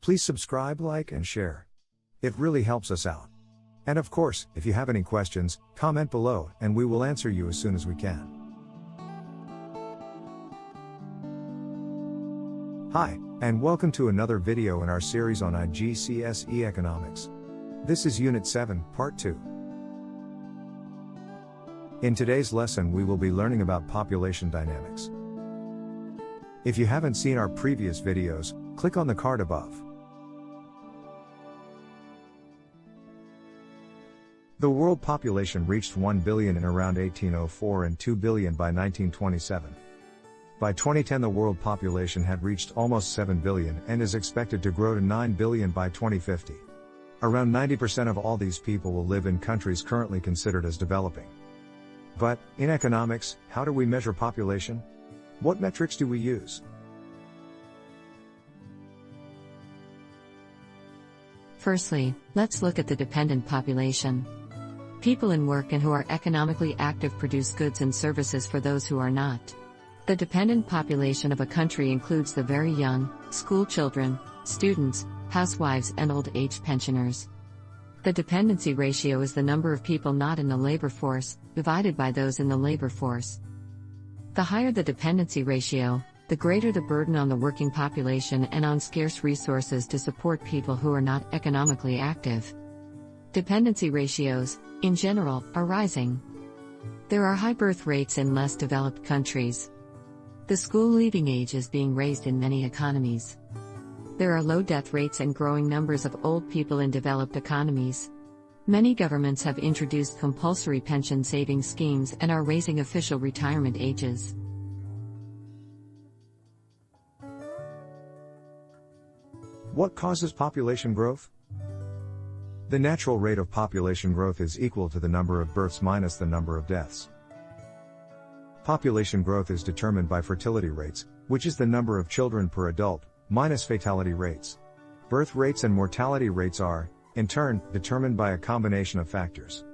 Please subscribe, like, and share. It really helps us out. And of course, if you have any questions, comment below, and we will answer you as soon as we can. Hi, and welcome to another video in our series on IGCSE Economics. This is Unit 7, Part 2. In today's lesson we will be learning about population dynamics. If you haven't seen our previous videos, click on the card above. The world population reached 1 billion in around 1804 and 2 billion by 1927. By 2010 the world population had reached almost 7 billion and is expected to grow to 9 billion by 2050. Around 90% of all these people will live in countries currently considered as developing. But, in economics, how do we measure population? What metrics do we use? Firstly, let's look at the dependent population. People in work and who are economically active produce goods and services for those who are not. The dependent population of a country includes the very young, school children, students, housewives and old-age pensioners. The dependency ratio is the number of people not in the labor force, divided by those in the labor force. The higher the dependency ratio, the greater the burden on the working population and on scarce resources to support people who are not economically active. Dependency ratios, in general, are rising. There are high birth rates in less developed countries. The school leaving age is being raised in many economies. There are low death rates and growing numbers of old people in developed economies. Many governments have introduced compulsory pension saving schemes and are raising official retirement ages. What causes population growth? The natural rate of population growth is equal to the number of births minus the number of deaths. Population growth is determined by fertility rates, which is the number of children per adult, minus fatality rates. Birth rates and mortality rates are, in turn, determined by a combination of factors.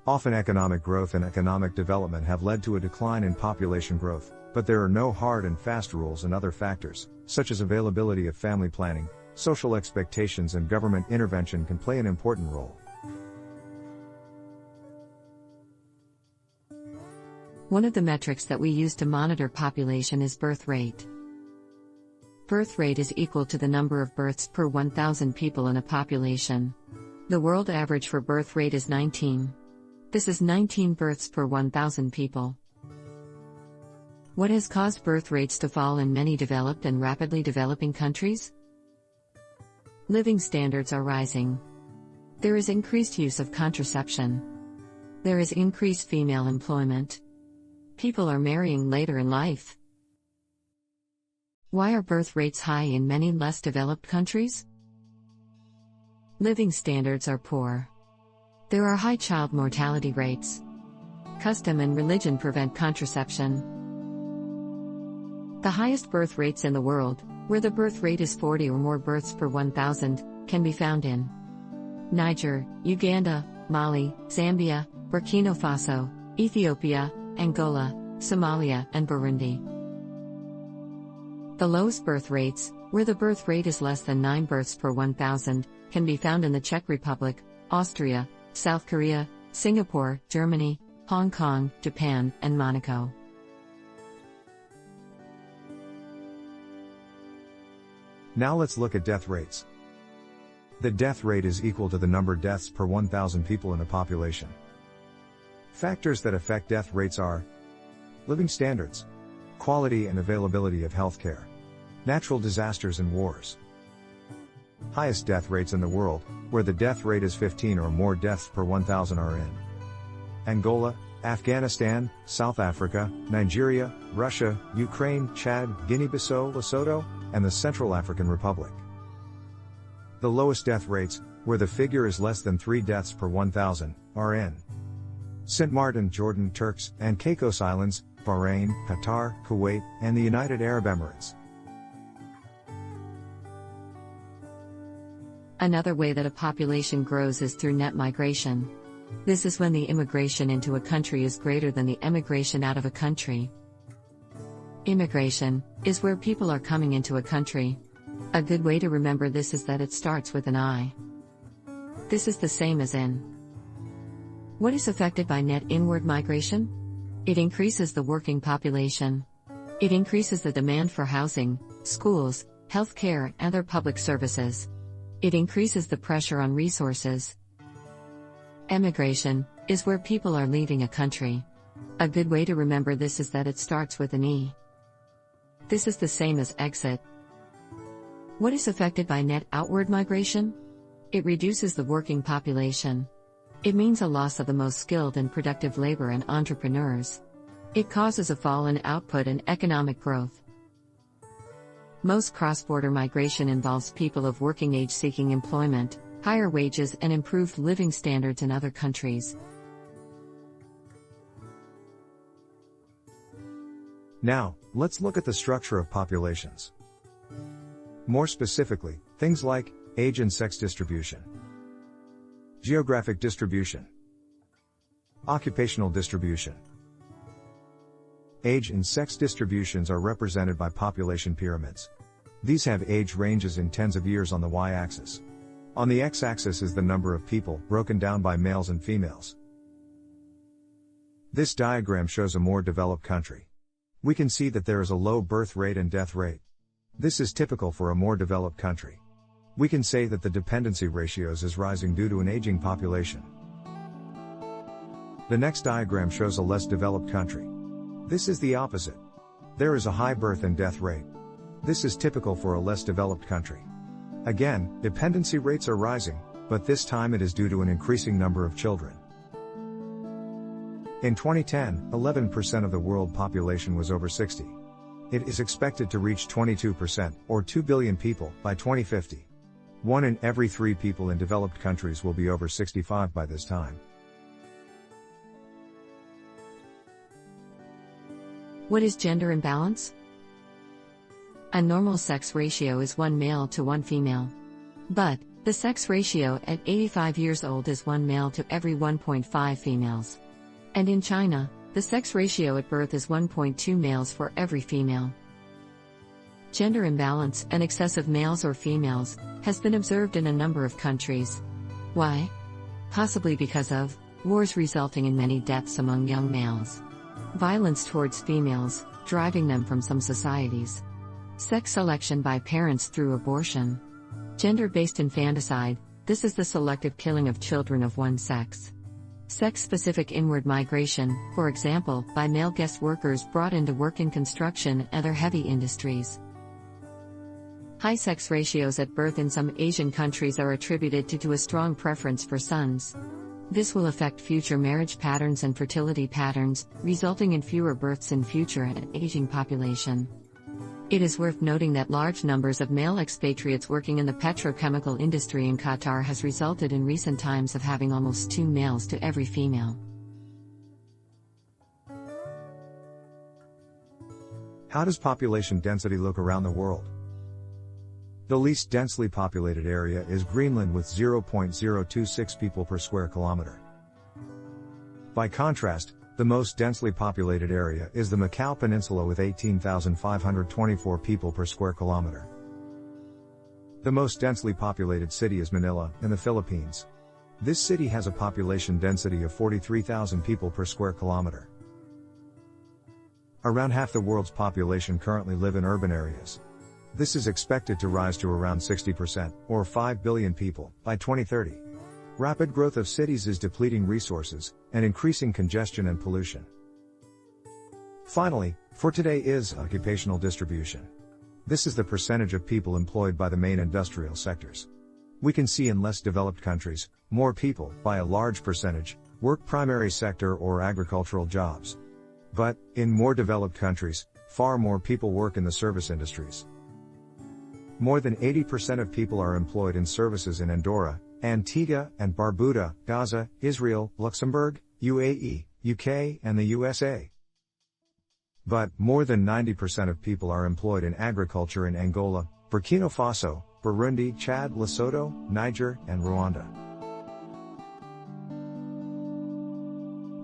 Often economic growth and economic development have led to a decline in population growth, but there are no hard and fast rules, and other factors, such as availability of family planning, social expectations and government intervention can play an important role. One of the metrics that we use to monitor population is birth rate. Birth rate is equal to the number of births per 1,000 people in a population. The world average for birth rate is 19. This is 19 births per 1,000 people. What has caused birth rates to fall in many developed and rapidly developing countries? Living standards are rising. There is increased use of contraception. There is increased female employment. People are marrying later in life. Why are birth rates high in many less developed countries? Living standards are poor. There are high child mortality rates. Custom and religion prevent contraception. The highest birth rates in the world, where the birth rate is 40 or more births per 1,000, can be found in Niger, Uganda, Mali, Zambia, Burkina Faso, Ethiopia, Angola, Somalia, and Burundi. The lowest birth rates, where the birth rate is less than 9 births per 1,000, can be found in the Czech Republic, Austria, South Korea, Singapore, Germany, Hong Kong, Japan, and Monaco. Now let's look at death rates. The death rate is equal to the number of deaths per 1,000 people in a population. Factors that affect death rates are living standards, quality and availability of healthcare, natural disasters and wars. Highest death rates in the world, where the death rate is 15 or more deaths per 1,000 are in Angola, Afghanistan, South Africa, Nigeria, Russia, Ukraine, Chad, Guinea-Bissau, Lesotho, and the Central African Republic. The lowest death rates, where the figure is less than 3 deaths per 1,000, are in St. Martin, Jordan, Turks and Caicos Islands, Bahrain, Qatar, Kuwait, and the United Arab Emirates. Another way that a population grows is through net migration. This is when the immigration into a country is greater than the emigration out of a country. Immigration is where people are coming into a country. A good way to remember this is that it starts with an I. This is the same as in. What is affected by net inward migration? It increases the working population. It increases the demand for housing, schools, healthcare, and other public services. It increases the pressure on resources. Emigration is where people are leaving a country. A good way to remember this is that it starts with an E. This is the same as exit. What is affected by net outward migration? It reduces the working population. It means a loss of the most skilled and productive labor and entrepreneurs. It causes a fall in output and economic growth. Most cross-border migration involves people of working age seeking employment, higher wages, and improved living standards in other countries. Now, let's look at the structure of populations. More specifically, things like age and sex distribution, geographic distribution, occupational distribution. Age and sex distributions are represented by population pyramids. These have age ranges in tens of years on the y-axis. On the x-axis is the number of people, broken down by males and females. This diagram shows a more developed country. We can see that there is a low birth rate and death rate. This is typical for a more developed country. We can say that the dependency ratios is rising due to an aging population. The next diagram shows a less developed country. This is the opposite. There is a high birth and death rate. This is typical for a less developed country. Again, dependency rates are rising, but this time it is due to an increasing number of children. In 2010, 11% of the world population was over 60. It is expected to reach 22%, or 2 billion people, by 2050. 1 in every 3 people in developed countries will be over 65 by this time. What is gender imbalance? A normal sex ratio is 1 male to 1 female. But, the sex ratio at 85 years old is 1 male to every 1.5 females. And in China, the sex ratio at birth is 1.2 males for every female. Gender imbalance and excessive males or females has been observed in a number of countries. Why? Possibly because of wars resulting in many deaths among young males, violence towards females, driving them from some societies, sex selection by parents through abortion, gender-based infanticide, this is the selective killing of children of one sex. Sex-specific inward migration, for example, by male guest workers brought in to work in construction and other heavy industries. High sex ratios at birth in some Asian countries are attributed to a strong preference for sons. This will affect future marriage patterns and fertility patterns, resulting in fewer births in future and an aging population. It is worth noting that large numbers of male expatriates working in the petrochemical industry in Qatar has resulted in recent times of having almost 2 males to every female. How does population density look around the world? The least densely populated area is Greenland with 0.026 people per square kilometer. By contrast, the most densely populated area is the Macau Peninsula with 18,524 people per square kilometer. The most densely populated city is Manila, in the Philippines. This city has a population density of 43,000 people per square kilometer. Around half the world's population currently live in urban areas. This is expected to rise to around 60%, or 5 billion people, by 2030. Rapid growth of cities is depleting resources, and increasing congestion and pollution. Finally, for today is occupational distribution. This is the percentage of people employed by the main industrial sectors. We can see in less developed countries, more people, by a large percentage, work primary sector or agricultural jobs. But, in more developed countries, far more people work in the service industries. More than 80% of people are employed in services in Andorra, Antigua and Barbuda, Gaza, Israel, Luxembourg, UAE, UK, and the USA. But, more than 90% of people are employed in agriculture in Angola, Burkina Faso, Burundi, Chad, Lesotho, Niger, and Rwanda.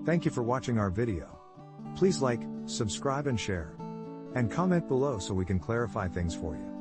Thank you for watching our video. Please like, subscribe and share. And comment below so we can clarify things for you.